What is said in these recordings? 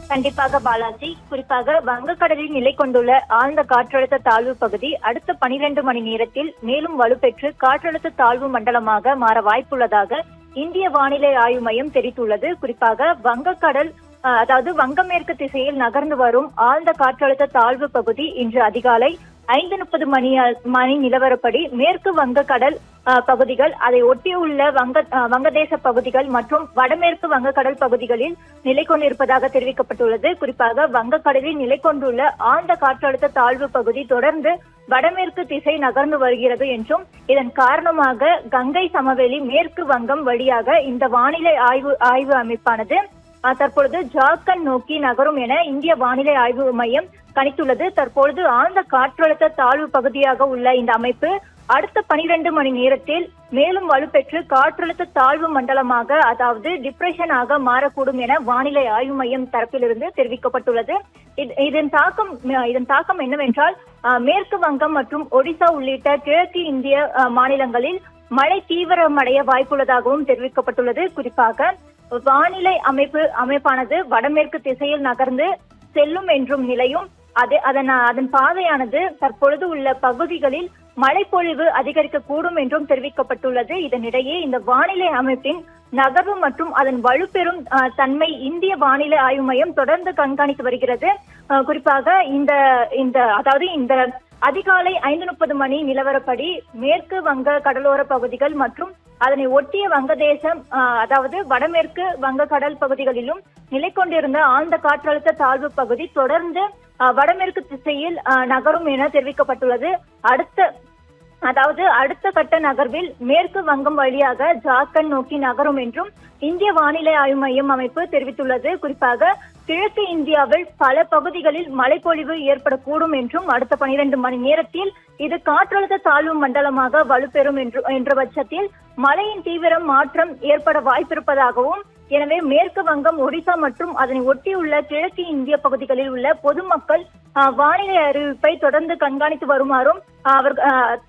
கண்டிப்பாக பாலாஜி. குறிப்பாக வங்கக்கடலில் நிலை கொண்டுள்ள ஆழ்ந்த காற்றழுத்த தாழ்வு பகுதி அடுத்த 12 மணி நேரத்தில் மேலும் வலுப்பெற்று காற்றழுத்த தாழ்வு மண்டலமாக மாற வாய்ப்புள்ளதாக இந்திய வானிலை ஆய்வு மையம் தெரிவித்துள்ளது. குறிப்பாக வங்கக்கடல் அதாவது வங்கமேற்கு திசையில் நகர்ந்து வரும் ஆழ்ந்த காற்றழுத்த தாழ்வு பகுதி இன்று அதிகாலை 5:30 மணி நிலவரப்படி மேற்கு வங்கக்கடல் பகுதிகள், அதை ஒட்டியுள்ள வங்கதேச பகுதிகள் மற்றும் வடமேற்கு வங்கக்கடல் பகுதிகளில் நிலை கொண்டிருப்பதாக தெரிவிக்கப்பட்டுள்ளது. குறிப்பாக வங்கக்கடலில் நிலை கொண்டுள்ள ஆழ்ந்த காற்றழுத்த தாழ்வு பகுதி தொடர்ந்து வடமேற்கு திசை நகர்ந்து வருகிறது என்றும், இதன் காரணமாக கங்கை சமவெளி மேற்கு வங்கம் வழியாக இந்த வானிலை ஆய்வு அமைப்பானது தற்பொழுது ஜார்க்கண்ட் நோக்கி நகரும் என இந்திய வானிலை ஆய்வு மையம் கணித்துள்ளது. தற்பொழுது ஆழ்ந்த காற்றழுத்த தாழ்வு பகுதியாக உள்ள இந்த அமைப்பு அடுத்த 12 மணி நேரத்தில் மேலும் வலுப்பெற்று காற்றழுத்த தாழ்வு மண்டலமாக, அதாவது டிப்ரெஷனாக மாறக்கூடும் என வானிலை ஆய்வு மையம் தரப்பிலிருந்து தெரிவிக்கப்பட்டுள்ளது. இதன் தாக்கம் என்னவென்றால், மேற்கு வங்கம் மற்றும் ஒடிசா உள்ளிட்ட கிழக்கு இந்திய மாநிலங்களில் மழை தீவிரமடைய வாய்ப்புள்ளதாகவும் தெரிவிக்கப்பட்டுள்ளது. குறிப்பாக வானிலை அமைப்பானது வடமேற்கு திசையில் நகர்ந்து செல்லும் என்றும் நிலையும், அதன் பாதையானது தற்பொழுது உள்ள பகுதிகளில் மழைப்பொழிவு அதிகரிக்கக்கூடும் என்றும் தெரிவிக்கப்பட்டுள்ளது. இதனிடையே இந்த வானிலை அமைப்பின் நகர்வு மற்றும் அதன் வலுப்பெறும் தன்மை இந்திய வானிலை ஆய்வு மையம் தொடர்ந்து கண்காணித்து வருகிறது. குறிப்பாக இந்த அதிகாலை 5:30 மணி நிலவரப்படி மேற்கு வங்க கடலோர பகுதிகள் மற்றும் அதனை ஒட்டிய வங்கதேசம், அதாவது வடமேற்கு வங்கக்கடல் பகுதிகளிலும் நிலை கொண்டிருந்த ஆழ்ந்த காற்றழுத்த தாழ்வு பகுதி தொடர்ந்து வடமேற்கு திசையில் நகரும் என தெரிவிக்கப்பட்டுள்ளது. அடுத்த கட்ட நகர்வில் மேற்கு வங்கம் வழியாக ஜார்க்கண்ட் நோக்கி நகரும் என்றும் இந்திய வானிலை ஆய்வு மையம் அமைப்பு தெரிவித்துள்ளது. குறிப்பாக கிழக்கு இந்தியாவில் பல பகுதிகளில் மழைப்பொழிவு ஏற்படக்கூடும் என்றும், அடுத்த 12 மணி நேரத்தில் இது காற்றழுத்த தாழ்வு மண்டலமாக வலுப்பெறும் என்ற பட்சத்தில் மழையின் தீவிரம் மாற்றம் ஏற்பட வாய்ப்பிருப்பதாகவும், எனவே மேற்கு வங்கம், ஒடிசா மற்றும் அதனை ஒட்டியுள்ள கிழக்கு இந்திய பகுதிகளில் உள்ள பொதுமக்கள் வானிலை அறிவிப்பை தொடர்ந்து கண்காணித்து வருமாறும்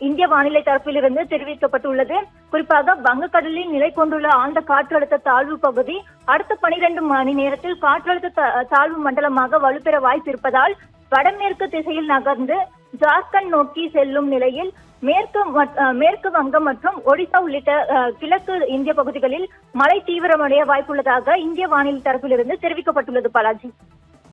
இந்திய வானிலை தரப்பிலிருந்து தெரிவிக்கப்பட்டுள்ளது. குறிப்பாக வங்கக்கடலில் நிலை கொண்டுள்ள ஆழ்ந்த காற்றழுத்த தாழ்வு பகுதி அடுத்த 12 மணி நேரத்தில் காற்றழுத்த தாழ்வு மண்டலமாக வலுப்பெற வாய்ப்பு இருப்பதால் வடமேற்கு திசையில் நகர்ந்து ஜார்க்கண்ட் நோக்கி செல்லும் நிலையில் மேற்கு வங்கம் மற்றும் ஒடிசா உள்ளிட்ட கிழக்கு இந்திய பகுதிகளில் மழை தீவிரமடைய வாய்ப்புள்ளதாக இந்திய வானிலை தரப்பிலிருந்து தெரிவிக்கப்பட்டுள்ளது. பாலாஜி.